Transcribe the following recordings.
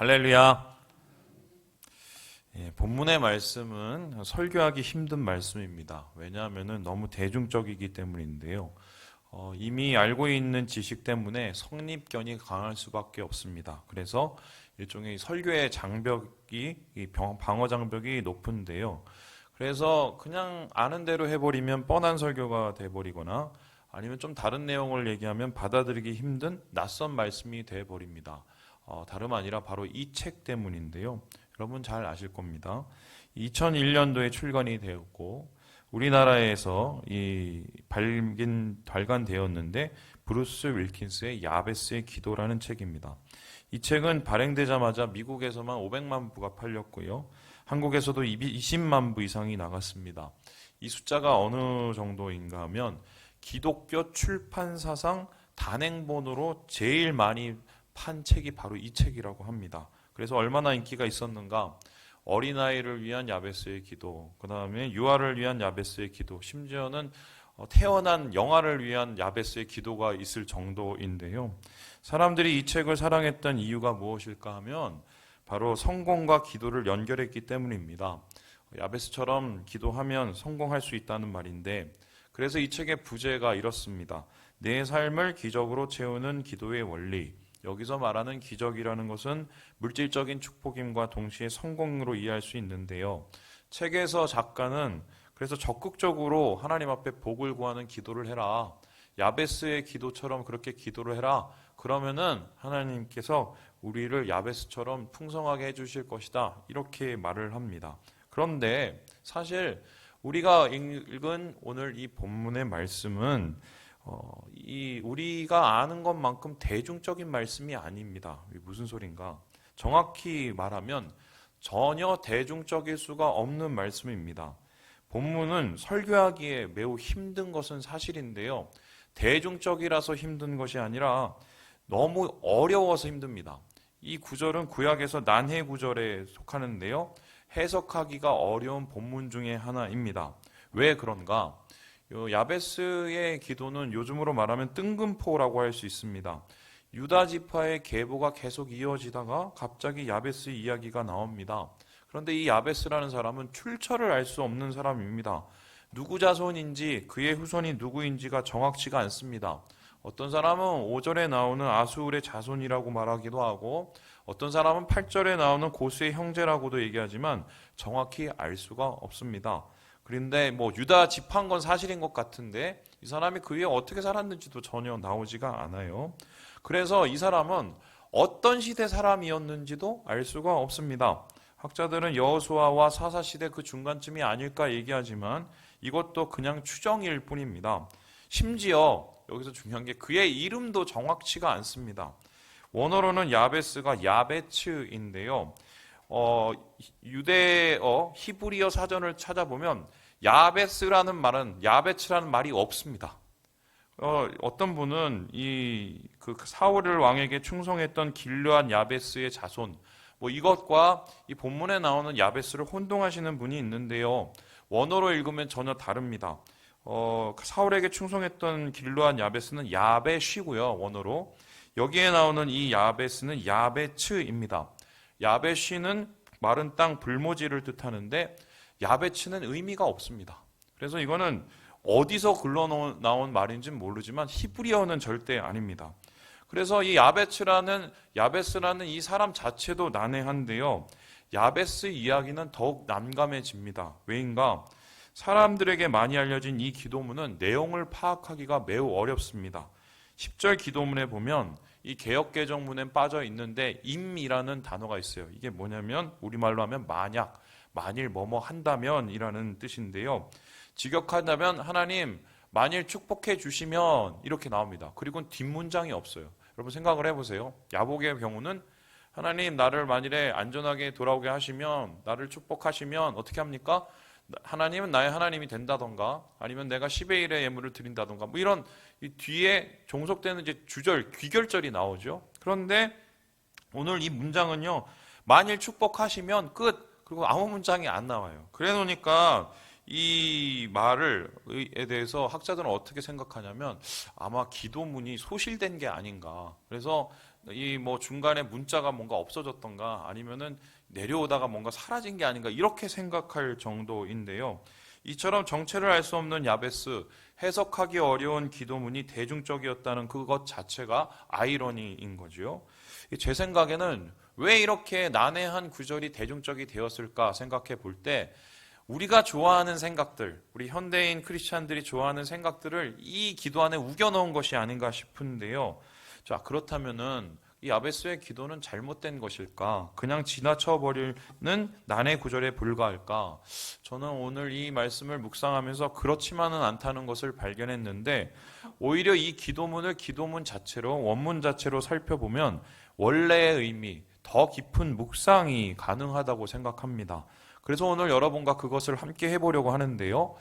할렐루야. 본문의 말씀은 설교하기 힘든 말씀입니다. 왜냐하면 너무 대중적이기 때문인데요. 이미 알고 있는 지식 때문에 성립견이 강할 수밖에 없습니다. 그래서 일종의 설교의 장벽이, 방어 장벽이 높은데요. 그래서 그냥 아는 대로 해버리면 뻔한 설교가 돼버리거나 아니면 좀 다른 내용을 얘기하면 받아들이기 힘든 낯선 말씀이 돼버립니다. 다름 아니라 바로 이 책 때문인데요. 여러분 잘 아실 겁니다. 2001년도에 출간이 되었고 우리나라에서 발간되었는데 브루스 윌킨스의 야베스의 기도라는 책입니다. 이 책은 발행되자마자 미국에서만 500만 부가 팔렸고요. 한국에서도 20만 부 이상이 나갔습니다. 이 숫자가 어느 정도인가 하면 기독교 출판사상 단행본으로 제일 많이 판 책이 바로 이 책이라고 합니다. 그래서 얼마나 인기가 있었는가? 어린아이를 위한 야베스의 기도, 그 다음에 유아를 위한 야베스의 기도, 심지어는 태어난 영아를 위한 야베스의 기도가 있을 정도인데요. 사람들이 이 책을 사랑했던 이유가 무엇일까 하면 바로 성공과 기도를 연결했기 때문입니다. 야베스처럼 기도하면 성공할 수 있다는 말인데, 그래서 이 책의 부제가 이렇습니다. 내 삶을 기적으로 채우는 기도의 원리. 여기서 말하는 기적이라는 것은 물질적인 축복임과 동시에 성공으로 이해할 수 있는데요. 책에서 작가는 그래서 적극적으로 하나님 앞에 복을 구하는 기도를 해라. 야베스의 기도처럼 그렇게 기도를 해라. 그러면은 하나님께서 우리를 야베스처럼 풍성하게 해주실 것이다. 이렇게 말을 합니다. 그런데 사실 우리가 읽은 오늘 이 본문의 말씀은 우리가 아는 것만큼 대중적인 말씀이 아닙니다. 무슨 소린가? 정확히 말하면 전혀 대중적일 수가 없는 말씀입니다. 본문은 설교하기에 매우 힘든 것은 사실인데요. 대중적이라서 힘든 것이 아니라 너무 어려워서 힘듭니다. 이 구절은 구약에서 난해 구절에 속하는데요. 해석하기가 어려운 본문 중에 하나입니다. 왜 그런가? 야베스의 기도는 요즘으로 말하면 뜬금포라고 할 수 있습니다. 유다 지파의 계보가 계속 이어지다가 갑자기 야베스 이야기가 나옵니다. 그런데 이 야베스라는 사람은 출처를 알 수 없는 사람입니다. 누구 자손인지 그의 후손이 누구인지가 정확치가 않습니다. 어떤 사람은 5절에 나오는 아수울의 자손이라고 말하기도 하고 어떤 사람은 8절에 나오는 고스의 형제라고도 얘기하지만 정확히 알 수가 없습니다. 그런데 유다 지파인 건 사실인 것 같은데 이 사람이 그 위에 어떻게 살았는지도 전혀 나오지가 않아요. 그래서 이 사람은 어떤 시대 사람이었는지도 알 수가 없습니다. 학자들은 여호수아와 사사시대 그 중간쯤이 아닐까 얘기하지만 이것도 그냥 추정일 뿐입니다. 심지어 여기서 중요한 게 그의 이름도 정확치가 않습니다. 원어로는 야베스가 야베츠인데요. 유대어 히브리어 사전을 찾아보면 야베스라는 말은 야베츠라는 말이 없습니다. 어떤 분은 그 사울 왕에게 충성했던 길르앗 야베스의 자손 이것과 이 본문에 나오는 야베스를 혼동하시는 분이 있는데요. 원어로 읽으면 전혀 다릅니다. 사울에게 충성했던 길르앗 야베스는 야베쉬고요. 원어로 여기에 나오는 이 야베스는 야베츠입니다. 야베쉬는 마른 땅 불모지를 뜻하는데 야베츠는 의미가 없습니다. 그래서 이거는 어디서 흘러나온 말인지는 모르지만 히브리어는 절대 아닙니다. 그래서 이 야베스라는 이 사람 자체도 난해한데요. 야베스 이야기는 더욱 난감해집니다. 왜인가? 사람들에게 많이 알려진 이 기도문은 내용을 파악하기가 매우 어렵습니다. 10절 기도문에 보면 이 개역개정문에 빠져 있는데 임이라는 단어가 있어요. 이게 뭐냐면 우리말로 하면 만일 뭐뭐 한다면 이라는 뜻인데요. 직역한다면 하나님 만일 축복해 주시면 이렇게 나옵니다. 그리고 뒷문장이 없어요. 여러분 생각을 해보세요. 야복의 경우는 하나님 나를 만일에 안전하게 돌아오게 하시면 나를 축복하시면 어떻게 합니까? 하나님은 나의 하나님이 된다던가 아니면 내가 10의 1의 예물을 드린다던가 이런 이 뒤에 종속되는 이제 주절, 귀결절이 나오죠. 그런데 오늘 이 문장은요. 만일 축복하시면 끝. 그리고 아무 문장이 안 나와요. 그래 놓으니까 이 말에 대해서 학자들은 어떻게 생각하냐면 아마 기도문이 소실된 게 아닌가. 그래서 이 뭐 중간에 문자가 뭔가 없어졌던가 아니면은 내려오다가 뭔가 사라진 게 아닌가 이렇게 생각할 정도인데요. 이처럼 정체를 알 수 없는 야베스, 해석하기 어려운 기도문이 대중적이었다는 그것 자체가 아이러니인 거죠. 제 생각에는 왜 이렇게 난해한 구절이 대중적이 되었을까 생각해 볼 때 우리가 좋아하는 생각들, 우리 현대인 크리스찬들이 좋아하는 생각들을 이 기도 안에 우겨 넣은 것이 아닌가 싶은데요. 자, 그렇다면은 이 야베스의 기도는 잘못된 것일까? 그냥 지나쳐 버리는 난해 구절에 불과할까? 저는 오늘 이 말씀을 묵상하면서 그렇지만은 않다는 것을 발견했는데 오히려 이 기도문을 기도문 자체로 원문 자체로 살펴보면 원래의 의미, 더 깊은 묵상이 가능하다고 생각합니다. 그래서 오늘 여러분과 그것을 함께 해보려고 하는데요.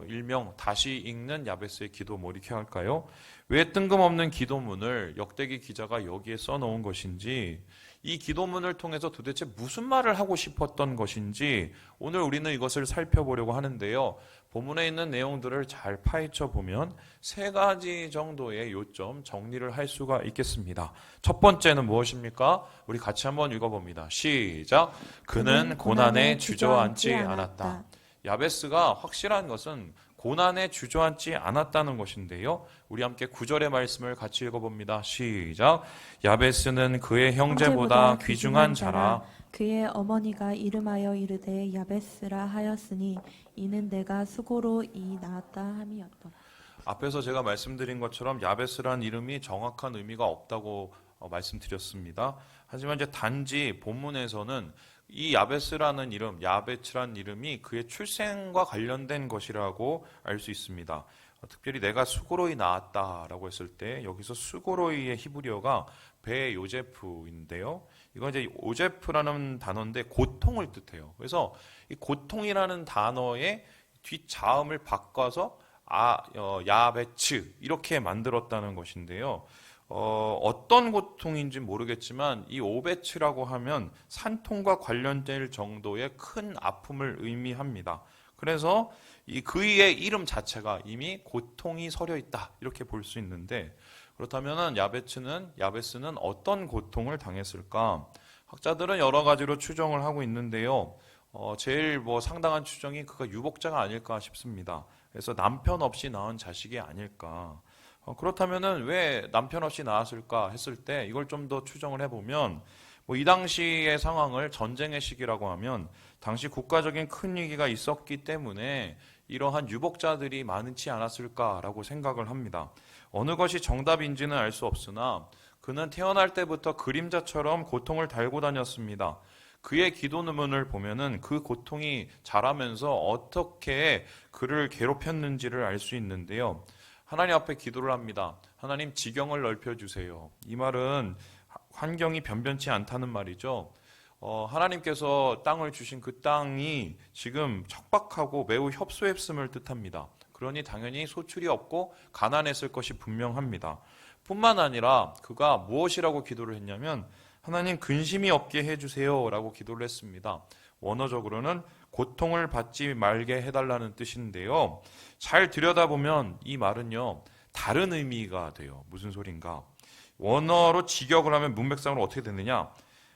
일명 다시 읽는 야베스의 기도 뭐 이렇게 할까요? 왜 뜬금없는 기도문을 역대기 기자가 여기에 써놓은 것인지, 이 기도문을 통해서 도대체 무슨 말을 하고 싶었던 것인지 오늘 우리는 이것을 살펴보려고 하는데요. 본문에 있는 내용들을 잘 파헤쳐 보면 세 가지 정도의 요점 정리를 할 수가 있겠습니다. 첫 번째는 무엇입니까? 우리 같이 한번 읽어봅니다. 시작. 그는 고난에 주저앉지 않았다. 야베스가 확실한 것은 고난에 주저앉지 않았다는 것인데요. 우리 함께 9절의 말씀을 같이 읽어봅니다. 시작. 야베스는 그의 형제보다 귀중한 자라. 그의 어머니가 이름하여 이르되 야베스라 하였으니 이는 내가 수고로 이 낳았다 함이었더라. 앞에서 제가 말씀드린 것처럼 야베스라는 이름이 정확한 의미가 없다고 말씀드렸습니다. 하지만 이제 단지 본문에서는 이 야베스라는 이름, 야베츠라는 이름이 그의 출생과 관련된 것이라고 알 수 있습니다. 특별히 내가 수고로이 낳았다라고 했을 때 여기서 수고로이의 히브리어가 베 요제프인데요. 이건 이제 오제프라는 단어인데 고통을 뜻해요. 그래서 이 고통이라는 단어의 뒷자음을 바꿔서 야베츠 이렇게 만들었다는 것인데요. 어떤 고통인지 모르겠지만 이 오베츠라고 하면 산통과 관련될 정도의 큰 아픔을 의미합니다. 그래서 이 그의 이름 자체가 이미 고통이 서려 있다 이렇게 볼 수 있는데 그렇다면 야베스는 어떤 고통을 당했을까? 학자들은 여러 가지로 추정을 하고 있는데요. 제일 상당한 추정이 그가 유복자가 아닐까 싶습니다. 그래서 남편 없이 낳은 자식이 아닐까. 그렇다면은 왜 남편 없이 낳았을까 했을 때 이걸 좀 더 추정을 해보면 이 당시의 상황을 전쟁의 시기라고 하면 당시 국가적인 큰 위기가 있었기 때문에 이러한 유복자들이 많지 않았을까라고 생각을 합니다. 어느 것이 정답인지는 알 수 없으나 그는 태어날 때부터 그림자처럼 고통을 달고 다녔습니다. 그의 기도문을 보면은 그 고통이 자라면서 어떻게 그를 괴롭혔는지를 알 수 있는데요. 하나님 앞에 기도를 합니다. 하나님 지경을 넓혀주세요. 이 말은 환경이 변변치 않다는 말이죠. 하나님께서 땅을 주신 그 땅이 지금 척박하고 매우 협소했음을 뜻합니다. 그러니 당연히 소출이 없고 가난했을 것이 분명합니다. 뿐만 아니라 그가 무엇이라고 기도를 했냐면 하나님 근심이 없게 해주세요 라고 기도를 했습니다. 원어적으로는 고통을 받지 말게 해달라는 뜻인데요. 잘 들여다보면 이 말은요 다른 의미가 돼요. 무슨 소린가? 원어로 직역을 하면 문맥상으로 어떻게 되느냐?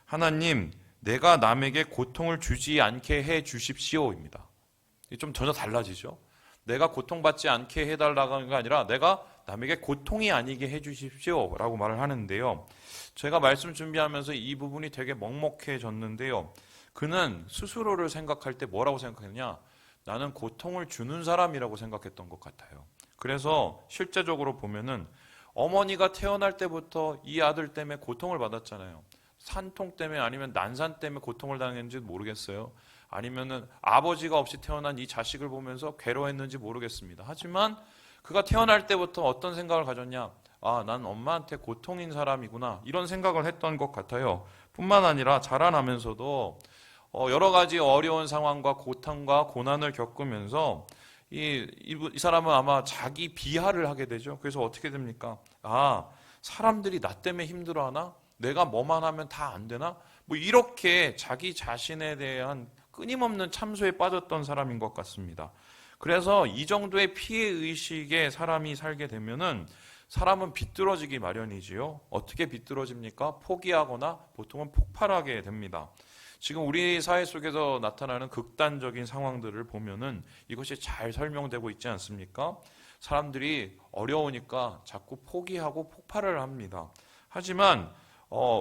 하나님 내가 남에게 고통을 주지 않게 해 주십시오입니다. 좀 전혀 달라지죠. 내가 고통받지 않게 해달라는 게 아니라 내가 남에게 고통이 아니게 해 주십시오 라고 말을 하는데요. 제가 말씀 준비하면서 이 부분이 되게 먹먹해졌는데요. 그는 스스로를 생각할 때 뭐라고 생각했냐? 나는 고통을 주는 사람이라고 생각했던 것 같아요. 그래서 실제적으로 보면은 어머니가 태어날 때부터 이 아들 때문에 고통을 받았잖아요. 산통 때문에 아니면 난산 때문에 고통을 당했는지 모르겠어요. 아니면은 아버지가 없이 태어난 이 자식을 보면서 괴로워했는지 모르겠습니다. 하지만 그가 태어날 때부터 어떤 생각을 가졌냐? 난 엄마한테 고통인 사람이구나. 이런 생각을 했던 것 같아요. 뿐만 아니라 자라나면서도 여러 가지 어려운 상황과 고통과 고난을 겪으면서 이 사람은 아마 자기 비하를 하게 되죠. 그래서 어떻게 됩니까? 사람들이 나 때문에 힘들어하나? 내가 뭐만 하면 다 안 되나? 이렇게 자기 자신에 대한 끊임없는 참소에 빠졌던 사람인 것 같습니다. 그래서 이 정도의 피해 의식에 사람이 살게 되면은 사람은 비뚤어지기 마련이지요. 어떻게 비뚤어집니까? 포기하거나 보통은 폭발하게 됩니다. 지금 우리 사회 속에서 나타나는 극단적인 상황들을 보면은 이것이 잘 설명되고 있지 않습니까? 사람들이 어려우니까 자꾸 포기하고 폭발을 합니다. 하지만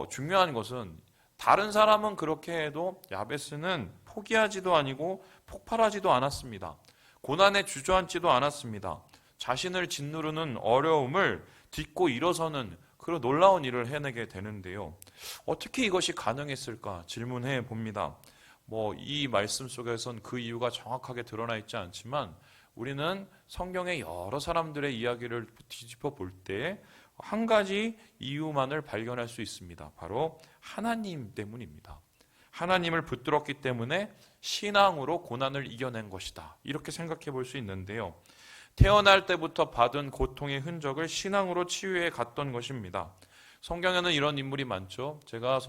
중요한 것은 다른 사람은 그렇게 해도 야베스는 포기하지도 아니고 폭발하지도 않았습니다. 고난에 주저앉지도 않았습니다. 자신을 짓누르는 어려움을 딛고 일어서는 그런 놀라운 일을 해내게 되는데요. 어떻게 이것이 가능했을까 질문해 봅니다. 이 말씀 속에선 그 이유가 정확하게 드러나 있지 않지만 우리는 성경의 여러 사람들의 이야기를 뒤집어 볼 때 한 가지 이유만을 발견할 수 있습니다. 바로 하나님 때문입니다. 하나님을 붙들었기 때문에 신앙으로 고난을 이겨낸 것이다. 이렇게 생각해 볼 수 있는데요. 태어날 때부터 받은 고통의 흔적을 신앙으로 치유해 갔던 것입니다. 성경에는 이런 인물이 많죠. 제가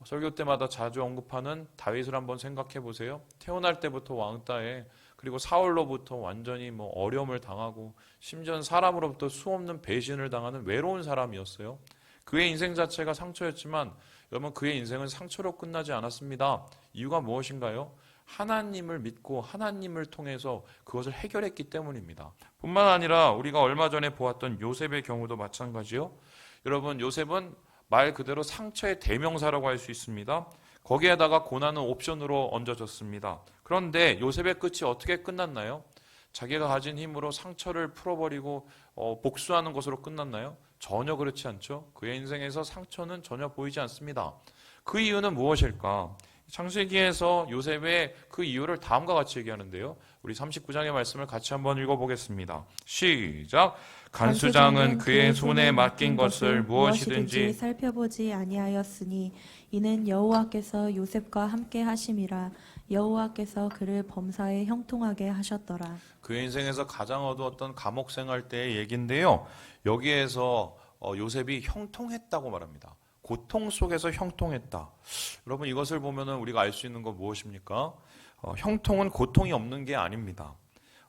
설교 때마다 자주 언급하는 다윗을 한번 생각해 보세요. 태어날 때부터 왕따에 그리고 사울로부터 완전히 어려움을 당하고 심지어 사람으로부터 수없는 배신을 당하는 외로운 사람이었어요. 그의 인생 자체가 상처였지만 여러분 그의 인생은 상처로 끝나지 않았습니다. 이유가 무엇인가요? 하나님을 믿고 하나님을 통해서 그것을 해결했기 때문입니다. 뿐만 아니라 우리가 얼마 전에 보았던 요셉의 경우도 마찬가지요. 여러분 요셉은 말 그대로 상처의 대명사라고 할 수 있습니다. 거기에다가 고난은 옵션으로 얹어졌습니다. 그런데 요셉의 끝이 어떻게 끝났나요? 자기가 가진 힘으로 상처를 풀어버리고 복수하는 것으로 끝났나요? 전혀 그렇지 않죠. 그의 인생에서 상처는 전혀 보이지 않습니다. 그 이유는 무엇일까? 창세기에서 요셉의 그 이유를 다음과 같이 얘기하는데요. 우리 39장의 말씀을 같이 한번 읽어보겠습니다. 시작! 간수장은 그의 손에 맡긴 것을 무엇이든지 살펴보지 아니하였으니 이는 여호와께서 요셉과 함께 하심이라. 여호와께서 그를 범사에 형통하게 하셨더라. 그의 인생에서 가장 어두웠던 감옥 생활 때의 얘기인데요. 여기에서 요셉이 형통했다고 말합니다. 고통 속에서 형통했다. 여러분 이것을 보면은 우리가 알 수 있는 건 무엇입니까? 형통은 고통이 없는 게 아닙니다.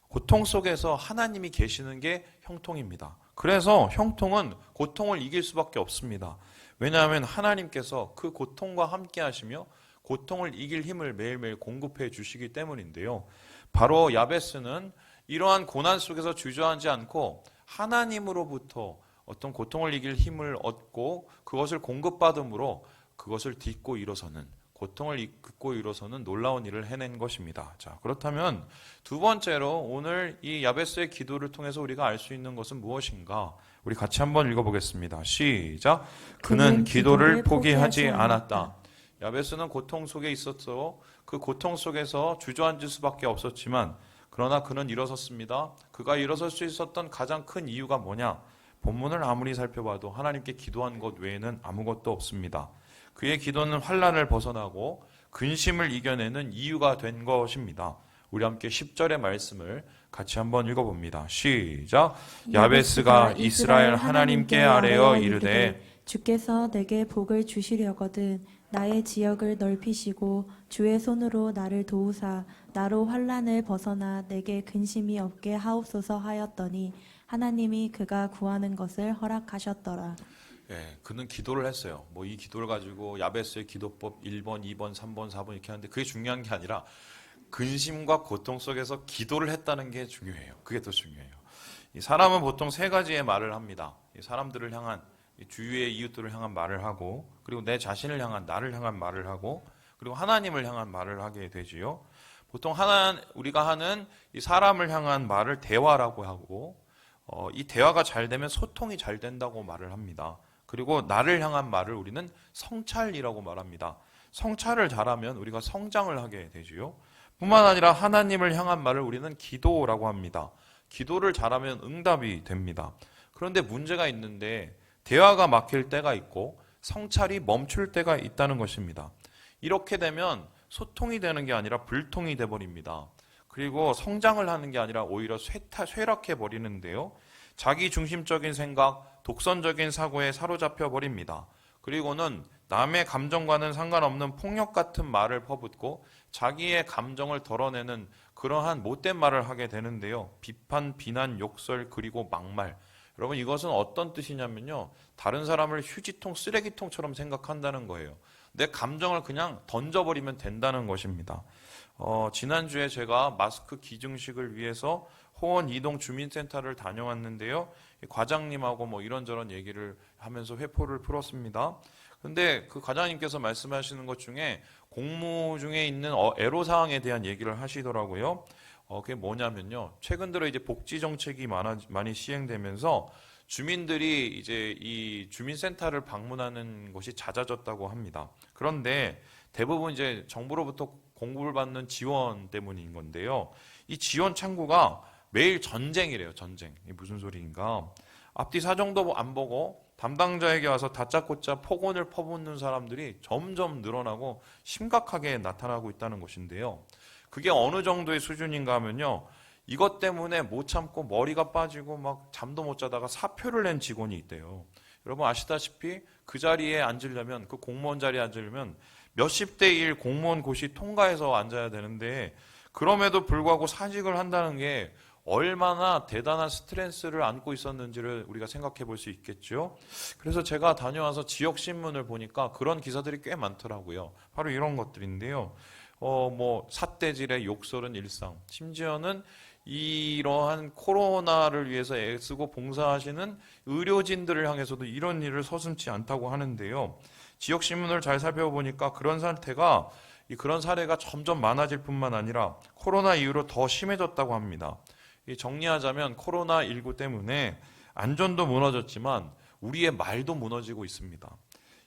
고통 속에서 하나님이 계시는 게 형통입니다. 그래서 형통은 고통을 이길 수밖에 없습니다. 왜냐하면 하나님께서 그 고통과 함께 하시며 고통을 이길 힘을 매일매일 공급해 주시기 때문인데요. 바로 야베스는 이러한 고난 속에서 주저하지 않고 하나님으로부터 어떤 고통을 이길 힘을 얻고 그것을 공급받음으로 그것을 딛고 일어서는, 고통을 딛고 일어서는 놀라운 일을 해낸 것입니다. 자, 그렇다면 두 번째로 오늘 이 야베스의 기도를 통해서 우리가 알 수 있는 것은 무엇인가? 우리 같이 한번 읽어보겠습니다. 시작! 그는 기도를 포기하지 않았다. 야베스는 고통 속에 있었어. 그 고통 속에서 주저앉을 수밖에 없었지만 그러나 그는 일어섰습니다. 그가 일어설 수 있었던 가장 큰 이유가 뭐냐? 본문을 아무리 살펴봐도 하나님께 기도한 것 외에는 아무것도 없습니다. 그의 기도는 환난을 벗어나고 근심을 이겨내는 이유가 된 것입니다. 우리 함께 10절의 말씀을 같이 한번 읽어봅니다. 시작! 야베스가 이스라엘 하나님께 아뢰어 이르되 주께서 내게 복을 주시려거든 나의 지역을 넓히시고 주의 손으로 나를 도우사 나로 환난을 벗어나 내게 근심이 없게 하옵소서 하였더니 하나님이 그가 구하는 것을 허락하셨더라. 예, 그는 기도를 했어요. 이 기도를 가지고 야베스의 기도법 1번, 2번, 3번, 4번 이렇게 하는데 그게 중요한 게 아니라 근심과 고통 속에서 기도를 했다는 게 중요해요. 그게 더 중요해요. 이 사람은 보통 세 가지의 말을 합니다. 이 사람들을 향한, 주위의 이웃들을 향한 말을 하고, 그리고 내 자신을 향한, 나를 향한 말을 하고, 그리고 하나님을 향한 말을 하게 되지요. 보통 우리가 하는 이 사람을 향한 말을 대화라고 하고, 이 대화가 잘 되면 소통이 잘 된다고 말을 합니다. 그리고 나를 향한 말을 우리는 성찰이라고 말합니다. 성찰을 잘하면 우리가 성장을 하게 되지요. 뿐만 아니라 하나님을 향한 말을 우리는 기도라고 합니다. 기도를 잘하면 응답이 됩니다. 그런데 문제가 있는데 대화가 막힐 때가 있고 성찰이 멈출 때가 있다는 것입니다. 이렇게 되면 소통이 되는 게 아니라 불통이 돼버립니다. 그리고 성장을 하는 게 아니라 오히려 쇠락해 버리는데요. 자기 중심적인 생각, 독선적인 사고에 사로잡혀 버립니다. 그리고는 남의 감정과는 상관없는 폭력 같은 말을 퍼붓고 자기의 감정을 덜어내는 그러한 못된 말을 하게 되는데요. 비판, 비난, 욕설, 그리고 막말. 여러분, 이것은 어떤 뜻이냐면요. 다른 사람을 휴지통, 쓰레기통처럼 생각한다는 거예요. 내 감정을 그냥 던져버리면 된다는 것입니다. 지난주에 제가 마스크 기증식을 위해서 호원 이동 주민센터를 다녀왔는데요. 과장님하고 뭐 이런저런 얘기를 하면서 회포를 풀었습니다. 근데 그 과장님께서 말씀하시는 것 중에 공무 중에 있는 애로사항에 대한 얘기를 하시더라고요. 그게 뭐냐면요. 최근 들어 이제 복지 정책이 많이 시행되면서 주민들이 이제 이 주민센터를 방문하는 것이 잦아졌다고 합니다. 그런데 대부분 이제 정부로부터 공급을 받는 지원 때문인 건데요. 이 지원 창구가 매일 전쟁이래요, 전쟁. 이게 무슨 소리인가? 앞뒤 사정도 안 보고 담당자에게 와서 다짜고짜 폭언을 퍼붓는 사람들이 점점 늘어나고 심각하게 나타나고 있다는 것인데요. 그게 어느 정도의 수준인가 하면요. 이것 때문에 못 참고 머리가 빠지고 막 잠도 못 자다가 사표를 낸 직원이 있대요. 여러분 아시다시피 그 자리에 앉으려면, 그 공무원 자리에 앉으려면 몇십 대 1 공무원 고시 통과해서 앉아야 되는데, 그럼에도 불구하고 사직을 한다는 게 얼마나 대단한 스트레스를 안고 있었는지를 우리가 생각해 볼 수 있겠죠. 그래서 제가 다녀와서 지역신문을 보니까 그런 기사들이 꽤 많더라고요. 바로 이런 것들인데요. 뭐 삿대질의 욕설은 일상, 심지어는 이러한 코로나를 위해서 애쓰고 봉사하시는 의료진들을 향해서도 이런 일을 서슴지 않다고 하는데요. 지역신문을 잘 살펴보니까 그런 사례가 점점 많아질 뿐만 아니라 코로나 이후로 더 심해졌다고 합니다. 정리하자면 코로나19 때문에 안전도 무너졌지만 우리의 말도 무너지고 있습니다.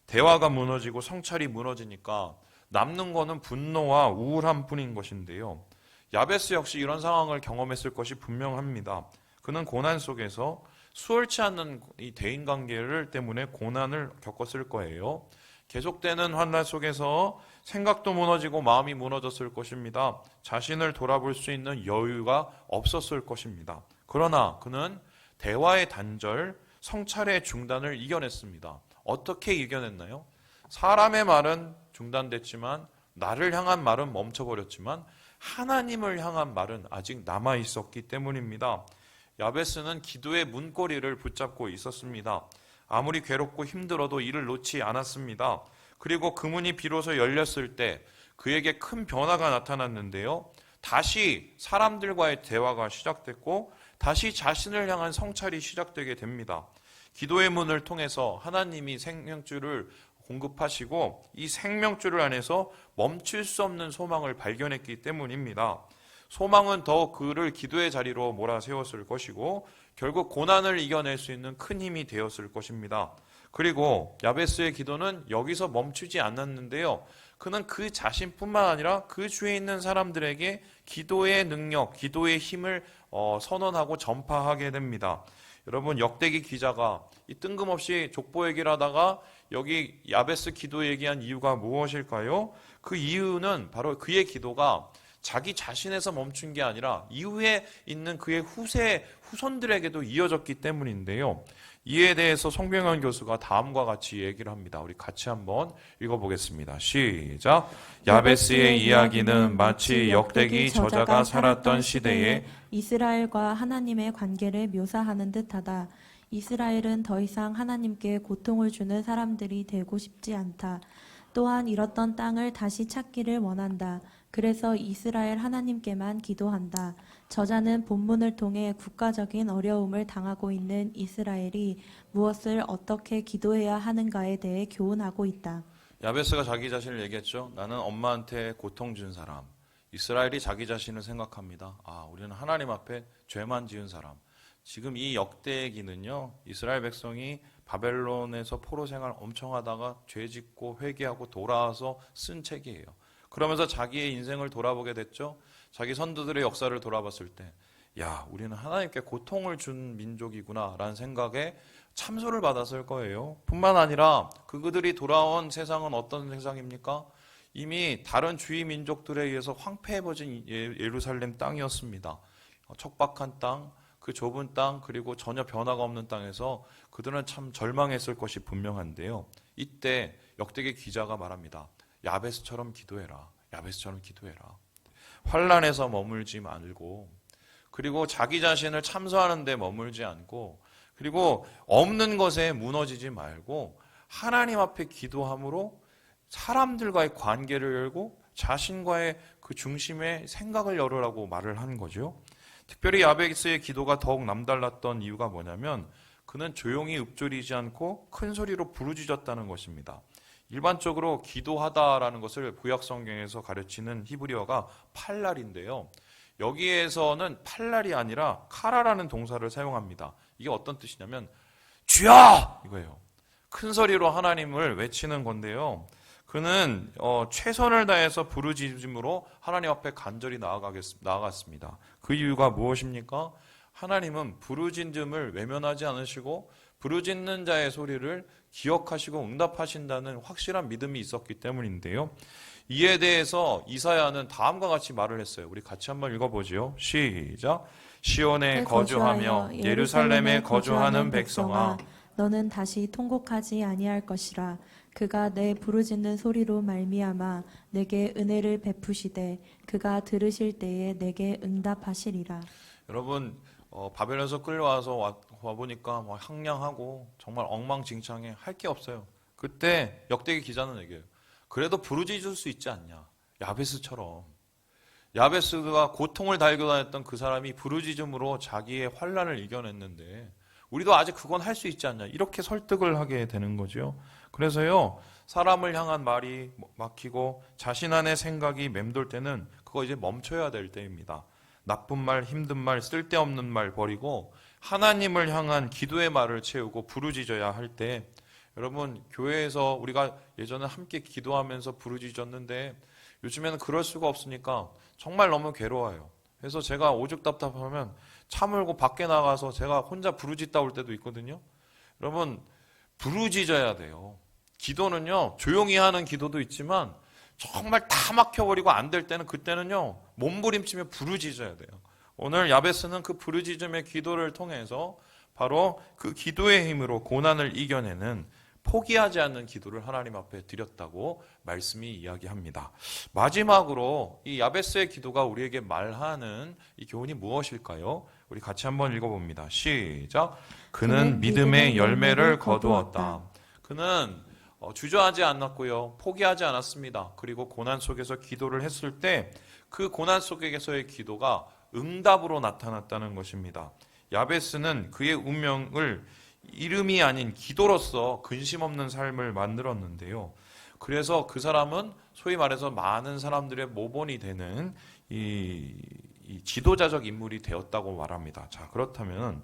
대화가 무너지고 성찰이 무너지니까 남는 거는 분노와 우울함 뿐인 것인데요. 야베스 역시 이런 상황을 경험했을 것이 분명합니다. 그는 고난 속에서 수월치 않는 이 대인관계를 때문에 고난을 겪었을 거예요. 계속되는 환난 속에서 생각도 무너지고 마음이 무너졌을 것입니다. 자신을 돌아볼 수 있는 여유가 없었을 것입니다. 그러나 그는 대화의 단절, 성찰의 중단을 이겨냈습니다. 어떻게 이겨냈나요? 사람의 말은 중단됐지만, 나를 향한 말은 멈춰버렸지만 하나님을 향한 말은 아직 남아있었기 때문입니다. 야베스는 기도의 문고리를 붙잡고 있었습니다. 아무리 괴롭고 힘들어도 이를 놓지 않았습니다. 그리고 그 문이 비로소 열렸을 때 그에게 큰 변화가 나타났는데요. 다시 사람들과의 대화가 시작됐고 다시 자신을 향한 성찰이 시작되게 됩니다. 기도의 문을 통해서 하나님이 생명줄을 공급하시고 이 생명줄을 안에서 멈출 수 없는 소망을 발견했기 때문입니다. 소망은 더욱 그를 기도의 자리로 몰아세웠을 것이고 결국 고난을 이겨낼 수 있는 큰 힘이 되었을 것입니다. 그리고 야베스의 기도는 여기서 멈추지 않았는데요. 그는 그 자신뿐만 아니라 그 주위에 있는 사람들에게 기도의 능력, 기도의 힘을 선언하고 전파하게 됩니다. 여러분, 역대기 기자가 이 뜬금없이 족보 얘기를 하다가 여기 야베스 기도 얘기한 이유가 무엇일까요? 그 이유는 바로 그의 기도가 자기 자신에서 멈춘 게 아니라 이후에 있는 그의 후손들에게도 이어졌기 때문인데요. 이에 대해서 송병헌 교수가 다음과 같이 얘기를 합니다. 우리 같이 한번 읽어보겠습니다. 시작. 야베스의 이야기는 마치 역대기 저자가 살았던 시대에 이스라엘과 하나님의 관계를 묘사하는 듯하다. 이스라엘은 더 이상 하나님께 고통을 주는 사람들이 되고 싶지 않다. 또한 잃었던 땅을 다시 찾기를 원한다. 그래서 이스라엘 하나님께만 기도한다. 저자는 본문을 통해 국가적인 어려움을 당하고 있는 이스라엘이 무엇을 어떻게 기도해야 하는가에 대해 교훈하고 있다. 야베스가 자기 자신을 얘기했죠. 나는 엄마한테 고통 준 사람. 이스라엘이 자기 자신을 생각합니다. 우리는 하나님 앞에 죄만 지은 사람. 지금 이 역대기는요, 이스라엘 백성이 바벨론에서 포로 생활 엄청 하다가 죄 짓고 회개하고 돌아와서 쓴 책이에요. 그러면서 자기의 인생을 돌아보게 됐죠. 자기 선두들의 역사를 돌아봤을 때, 우리는 하나님께 고통을 준 민족이구나 라는 생각에 참소를 받았을 거예요. 뿐만 아니라 그들이 돌아온 세상은 어떤 세상입니까? 이미 다른 주위 민족들에 의해서 황폐해버진 예루살렘 땅이었습니다. 척박한 땅, 그 좁은 땅, 그리고 전혀 변화가 없는 땅에서 그들은 참 절망했을 것이 분명한데요. 이때 역대기 기자가 말합니다. 야베스처럼 기도해라. 야베스처럼 기도해라. 환난에서 머물지 말고, 그리고 자기 자신을 참소하는 데 머물지 않고, 그리고 없는 것에 무너지지 말고 하나님 앞에 기도함으로 사람들과의 관계를 열고 자신과의 그 중심의 생각을 열으라고 말을 한 거죠. 특별히 야베스의 기도가 더욱 남달랐던 이유가 뭐냐면 그는 조용히 읊조리지 않고 큰 소리로 부르짖었다는 것입니다. 일반적으로 기도하다라는 것을 구약 성경에서 가르치는 히브리어가 팔랄인데요. 여기에서는 팔랄이 아니라 카라라는 동사를 사용합니다. 이게 어떤 뜻이냐면 주여! 이거예요. 큰 소리로 하나님을 외치는 건데요. 그는 최선을 다해서 부르짖음으로 하나님 앞에 간절히 나아갔습니다. 그 이유가 무엇입니까? 하나님은 부르짖음을 외면하지 않으시고 부르짖는 자의 소리를 기억하시고 응답하신다는 확실한 믿음이 있었기 때문인데요. 이에 대해서 이사야는 다음과 같이 말을 했어요. 우리 같이 한번 읽어보죠. 시작. 시온에 거주하며 예루살렘에 거주하는 백성아, 너는 다시 통곡하지 아니할 것이라. 그가 내 부르짖는 소리로 말미암아 내게 은혜를 베푸시되 그가 들으실 때에 내게 응답하시리라. 여러분, 바벨론에서 끌려와서 와보니까 뭐 황량하고 정말 엉망진창해, 할 게 없어요. 그때 역대기 기자는 얘기해요. 그래도 부르짖을 수 있지 않냐. 야베스처럼. 야베스가 고통을 달고 다녔던 그 사람이 부르짖음으로 자기의 환난을 이겨냈는데 우리도 아직 그건 할 수 있지 않냐. 이렇게 설득을 하게 되는 거죠. 그래서요, 사람을 향한 말이 막히고 자신 안의 생각이 맴돌 때는 그거 이제 멈춰야 될 때입니다. 나쁜 말, 힘든 말, 쓸데없는 말 버리고 하나님을 향한 기도의 말을 채우고 부르짖어야 할 때, 여러분, 교회에서 우리가 예전에 함께 기도하면서 부르짖었는데 요즘에는 그럴 수가 없으니까 정말 너무 괴로워요. 그래서 제가 오죽 답답하면 참을고 밖에 나가서 제가 혼자 부르짖다 올 때도 있거든요. 여러분, 부르짖어야 돼요. 기도는요, 조용히 하는 기도도 있지만 정말 다 막혀버리고 안 될 때는 그때는요, 몸부림치며 부르짖어야 돼요. 오늘 야베스는 그 부르짖음의 기도를 통해서 바로 그 기도의 힘으로 고난을 이겨내는, 포기하지 않는 기도를 하나님 앞에 드렸다고 말씀이 이야기합니다. 마지막으로 이 야베스의 기도가 우리에게 말하는 이 교훈이 무엇일까요? 우리 같이 한번 읽어봅니다. 시작. 그는 믿음의 열매를 거두었다. 그는 주저하지 않았고요, 포기하지 않았습니다. 그리고 고난 속에서 기도를 했을 때 그 고난 속에서의 기도가 응답으로 나타났다는 것입니다. 야베스는 그의 운명을 이름이 아닌 기도로서 근심 없는 삶을 만들었는데요. 그래서 그 사람은 소위 말해서 많은 사람들의 모본이 되는 이 지도자적 인물이 되었다고 말합니다. 자, 그렇다면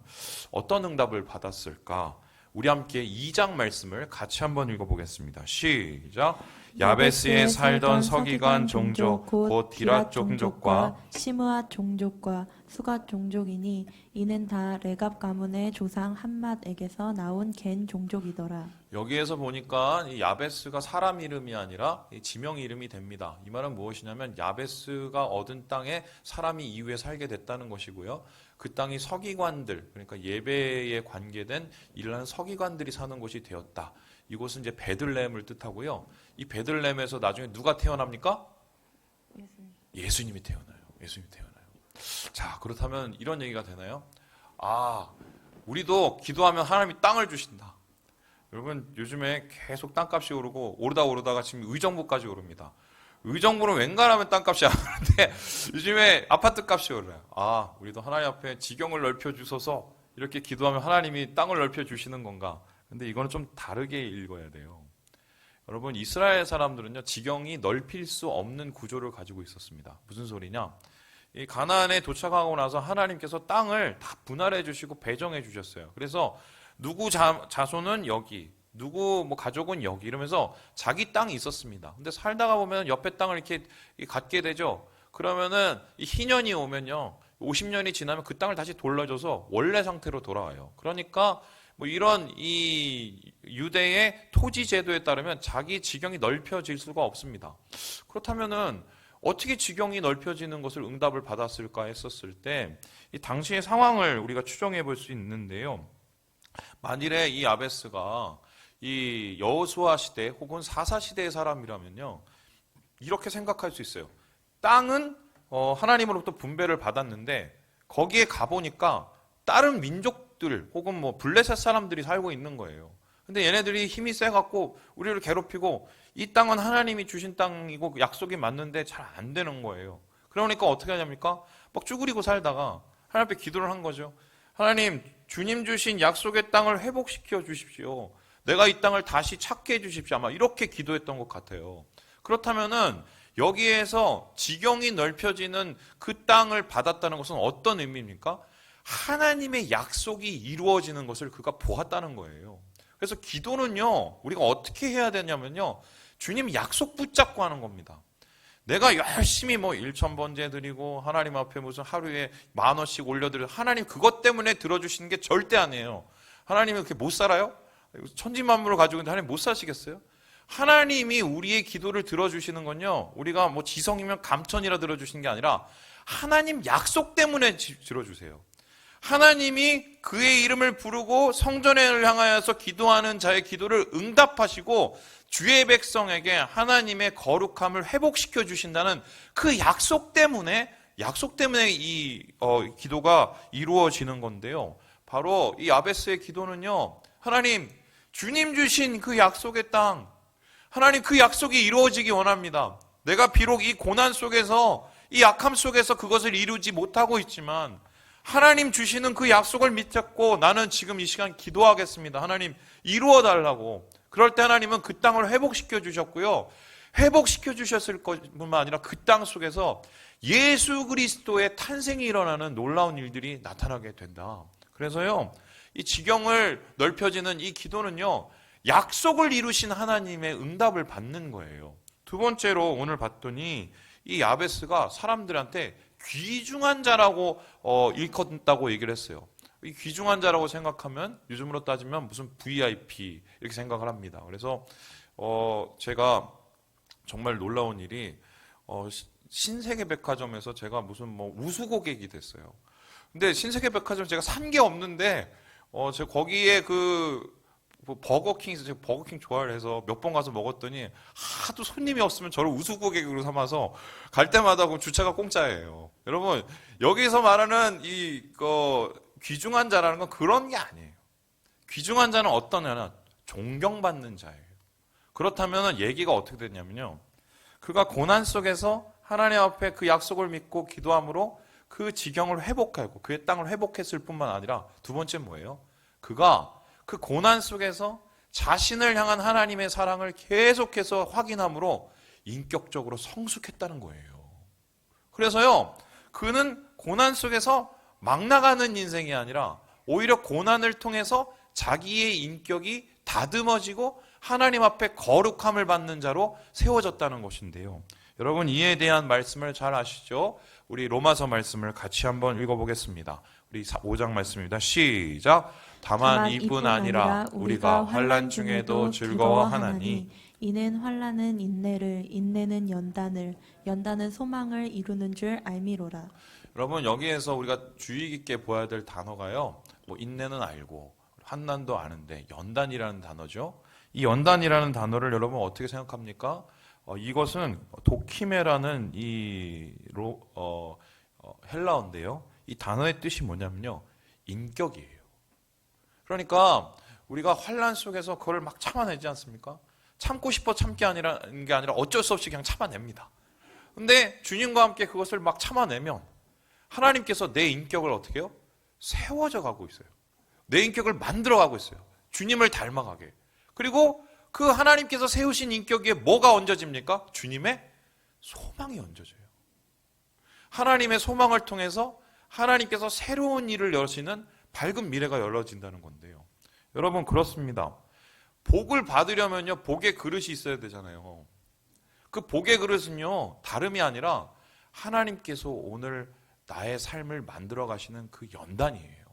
어떤 응답을 받았을까? 우리 함께 2장 말씀을 같이 한번 읽어보겠습니다. 시작. 야베스에 살던 서기관 종족 곧 디랏 종족과 시므앗 종족과 수갓 종족이니 이는 다 레갑 가문의 조상 함맛에게서 나온 겐 종족이더라. 여기에서 보니까 이 야베스가 사람 이름이 아니라 지명 이름이 됩니다. 이 말은 무엇이냐면 야베스가 얻은 땅에 사람이 이후에 살게 됐다는 것이고요. 그 땅이 서기관들, 그러니까 예배에 관계된 일을 하는 서기관들이 사는 곳이 되었다. 이곳은 이제 베들레헴을 뜻하고요. 이 베들레헴에서 나중에 누가 태어납니까? 예수님이 태어나요. 예수님이 태어나요. 자, 그렇다면 이런 얘기가 되나요? 아, 우리도 기도하면 하나님이 땅을 주신다. 여러분, 요즘에 계속 땅값이 오르고 오르다가 지금 의정부까지 오릅니다. 의정부는 웬간하면 땅값이 안 오르는데 요즘에 아파트 값이 오르요. 아, 우리도 하나님 앞에 지경을 넓혀 주소서 이렇게 기도하면 하나님이 땅을 넓혀 주시는 건가? 근데 이거는 좀 다르게 읽어야 돼요. 여러분, 이스라엘 사람들은요, 지경이 넓힐 수 없는 구조를 가지고 있었습니다. 무슨 소리냐? 이 가나안에 도착하고 나서 하나님께서 땅을 다 분할해 주시고 배정해 주셨어요. 그래서 누구 자손은 여기, 누구 뭐 가족은 여기 이러면서 자기 땅이 있었습니다. 근데 살다가 보면 옆에 땅을 이렇게 갖게 되죠. 그러면은 이 희년이 오면요, 50년이 지나면 그 땅을 다시 돌려줘서 원래 상태로 돌아와요. 그러니까 뭐 이런 이 유대의 토지 제도에 따르면 자기 지경이 넓혀질 수가 없습니다. 그렇다면은 어떻게 지경이 넓혀지는 것을 응답을 받았을까 했었을 때 이 당시의 상황을 우리가 추정해 볼 수 있는데요. 만일에 이 야베스가 이 여호수아 시대 혹은 사사 시대의 사람이라면요, 이렇게 생각할 수 있어요. 땅은 하나님으로부터 분배를 받았는데 거기에 가보니까 다른 민족들 혹은 뭐 블레셋 사람들이 살고 있는 거예요. 근데 얘네들이 힘이 세갖고 우리를 괴롭히고, 이 땅은 하나님이 주신 땅이고 약속이 맞는데 잘 안 되는 거예요. 그러니까 어떻게 하냐니까 막 쭈그리고 살다가 하나님 앞에 기도를 한 거죠. 하나님, 주님 주신 약속의 땅을 회복시켜 주십시오. 내가 이 땅을 다시 찾게 해주십시오. 아마 이렇게 기도했던 것 같아요. 그렇다면은 여기에서 지경이 넓혀지는 그 땅을 받았다는 것은 어떤 의미입니까? 하나님의 약속이 이루어지는 것을 그가 보았다는 거예요. 그래서 기도는요, 우리가 어떻게 해야 되냐면요, 주님 약속 붙잡고 하는 겁니다. 내가 열심히 뭐 1,000번제 드리고 하나님 앞에 무슨 하루에 10,000원씩 올려드려, 하나님 그것 때문에 들어주시는 게 절대 아니에요. 하나님은 그렇게 못 살아요? 천지만물을 가지고 있는데 하나님 못 사시겠어요? 하나님이 우리의 기도를 들어주시는 건요, 우리가 뭐 지성이면 감천이라 들어주시는 게 아니라 하나님 약속 때문에 들어주세요. 하나님이 그의 이름을 부르고 성전을 향하여서 기도하는 자의 기도를 응답하시고 주의 백성에게 하나님의 거룩함을 회복시켜 주신다는 그 약속 때문에 이 기도가 이루어지는 건데요. 바로 이 야베스의 기도는요, 하나님, 주님 주신 그 약속의 땅, 하나님 그 약속이 이루어지기 원합니다. 내가 비록 이 고난 속에서, 이 약함 속에서 그것을 이루지 못하고 있지만 하나님 주시는 그 약속을 믿고 나는 지금 이 시간 기도하겠습니다. 하나님 이루어 달라고. 그럴 때 하나님은 그 땅을 회복시켜 주셨고요, 회복시켜 주셨을 것뿐만 아니라 그 땅 속에서 예수 그리스도의 탄생이 일어나는 놀라운 일들이 나타나게 된다. 그래서요, 이 지경을 넓혀지는 이 기도는요, 약속을 이루신 하나님의 응답을 받는 거예요. 두 번째로 오늘 봤더니 이 야베스가 사람들한테 귀중한 자라고 일컫다고 얘기를 했어요. 이 귀중한 자라고 생각하면 요즘으로 따지면 무슨 VIP 이렇게 생각을 합니다. 그래서 제가 정말 놀라운 일이 신세계백화점에서 제가 무슨 뭐 우수 고객이 됐어요. 근데 신세계백화점 제가 산 게 없는데 제가 거기에 뭐 버거킹에서 제가 버거킹 좋아를 해서 몇 번 가서 먹었더니 하도 손님이 없으면 저를 우수 고객으로 삼아서 갈 때마다 주차가 공짜예요. 여러분, 여기서 말하는 귀중한 자라는 건 그런 게 아니에요. 귀중한 자는 어떤 자냐? 존경받는 자예요. 그렇다면 얘기가 어떻게 됐냐면요, 그가 고난 속에서 하나님 앞에 그 약속을 믿고 기도함으로 그 지경을 회복하고 그의 땅을 회복했을 뿐만 아니라 두 번째 뭐예요? 그가 그 고난 속에서 자신을 향한 하나님의 사랑을 계속해서 확인함으로 인격적으로 성숙했다는 거예요. 그래서요, 그는 고난 속에서 막 나가는 인생이 아니라 오히려 고난을 통해서 자기의 인격이 다듬어지고 하나님 앞에 거룩함을 받는 자로 세워졌다는 것인데요. 여러분, 이에 대한 말씀을 잘 아시죠? 우리 로마서 말씀을 같이 한번 읽어보겠습니다. 우리 5장 말씀입니다. 시작. 다만 이뿐 아니라 우리가 환난 중에도 즐거워하나니 이는 환난은 인내를, 인내는 연단을, 연단은 소망을 이루는 줄 알미로라. 여러분, 여기에서 우리가 주의 깊게 보아야 될 단어가요, 뭐 인내는 알고 환난도 아는데 연단이라는 단어죠. 이 연단이라는 단어를 여러분 어떻게 생각합니까? 이것은 도키메라는 헬라어인데요, 이 단어의 뜻이 뭐냐면요, 인격이에요. 그러니까 우리가 환난 속에서 그걸 막 참아내지 않습니까? 참고 싶어 참게 아니라는 게 아니라 어쩔 수 없이 그냥 참아냅니다. 근데 주님과 함께 그것을 막 참아내면 하나님께서 내 인격을 어떻게 해요? 세워져 가고 있어요. 내 인격을 만들어 가고 있어요. 주님을 닮아가게. 그리고 그 하나님께서 세우신 인격 위에 뭐가 얹어집니까? 주님의 소망이 얹어져요. 하나님의 소망을 통해서 하나님께서 새로운 일을 여시는 밝은 미래가 열어진다는 건데요. 여러분, 그렇습니다. 복을 받으려면요, 복의 그릇이 있어야 되잖아요. 그 복의 그릇은요, 다름이 아니라 하나님께서 오늘 나의 삶을 만들어 가시는 그 연단이에요.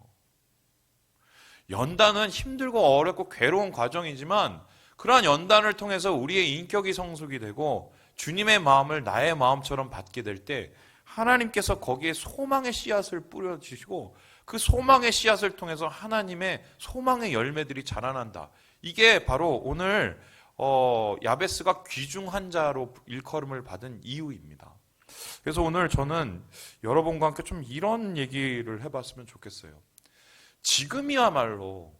연단은 힘들고 어렵고 괴로운 과정이지만 그러한 연단을 통해서 우리의 인격이 성숙이 되고 주님의 마음을 나의 마음처럼 받게 될 때 하나님께서 거기에 소망의 씨앗을 뿌려주시고 그 소망의 씨앗을 통해서 하나님의 소망의 열매들이 자라난다. 이게 바로 오늘 야베스가 귀중한 자로 일컬음을 받은 이유입니다. 그래서 오늘 저는 여러분과 함께 좀 이런 얘기를 해봤으면 좋겠어요. 지금이야말로,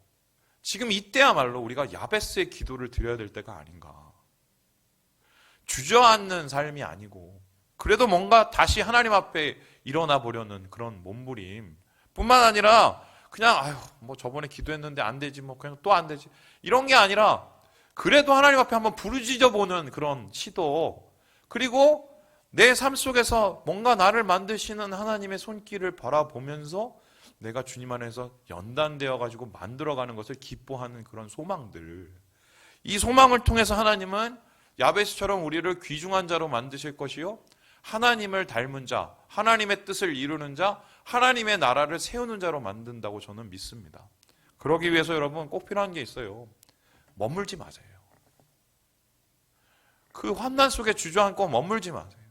지금 이때야말로 우리가 야베스의 기도를 드려야 될 때가 아닌가. 주저앉는 삶이 아니고, 그래도 뭔가 다시 하나님 앞에 일어나 보려는 그런 몸부림 뿐만 아니라 그냥 아유 뭐 저번에 기도했는데 안 되지 뭐 그냥 또 안 되지 이런 게 아니라 그래도 하나님 앞에 한번 부르짖어 보는 그런 시도, 그리고 내 삶 속에서 뭔가 나를 만드시는 하나님의 손길을 바라보면서 내가 주님 안에서 연단되어 가지고 만들어가는 것을 기뻐하는 그런 소망들, 이 소망을 통해서 하나님은 야베스처럼 우리를 귀중한 자로 만드실 것이요 하나님을 닮은 자, 하나님의 뜻을 이루는 자, 하나님의 나라를 세우는 자로 만든다고 저는 믿습니다. 그러기 위해서 여러분 꼭 필요한 게 있어요. 머물지 마세요. 그 환난 속에 주저앉고 머물지 마세요.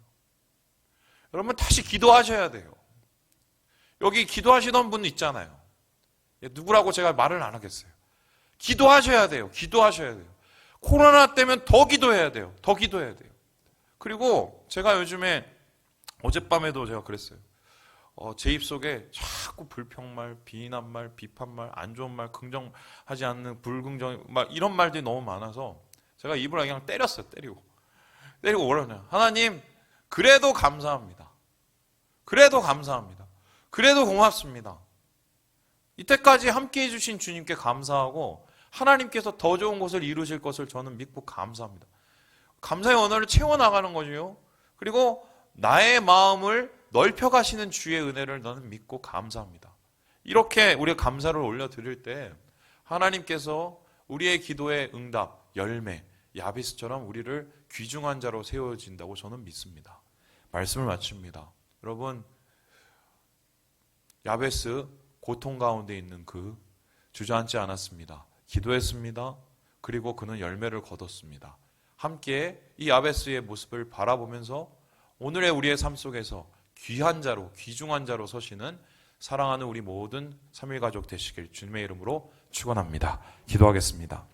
여러분 다시 기도하셔야 돼요. 여기 기도하시던 분 있잖아요. 누구라고 제가 말을 안 하겠어요. 기도하셔야 돼요. 기도하셔야 돼요. 코로나 때문에 더 기도해야 돼요. 더 기도해야 돼요. 그리고 제가 요즘에 어젯밤에도 제가 그랬어요. 제 입속에 자꾸 불평말, 비난말, 비판말, 안 좋은 말, 긍정하지 않는 불긍정 말 이런 말들이 너무 많아서 제가 입을 그냥 때렸어요. 때리고 뭐라냐. 하나님 그래도 감사합니다. 그래도 감사합니다. 그래도 고맙습니다. 이때까지 함께 해주신 주님께 감사하고 하나님께서 더 좋은 것을 이루실 것을 저는 믿고 감사합니다. 감사의 언어를 채워나가는 거죠. 그리고 나의 마음을 넓혀가시는 주의 은혜를 나는 믿고 감사합니다. 이렇게 우리가 감사를 올려드릴 때 하나님께서 우리의 기도의 응답, 열매, 야베스처럼 우리를 귀중한 자로 세워진다고 저는 믿습니다. 말씀을 마칩니다. 여러분, 야베스 고통 가운데 있는 그 주저앉지 않았습니다. 기도했습니다. 그리고 그는 열매를 거뒀습니다. 함께 이 야베스의 모습을 바라보면서 오늘의 우리의 삶 속에서 귀한 자로, 귀중한 자로 서시는 사랑하는 우리 모든 삼일가족 되시길 주님의 이름으로 축원합니다. 기도하겠습니다.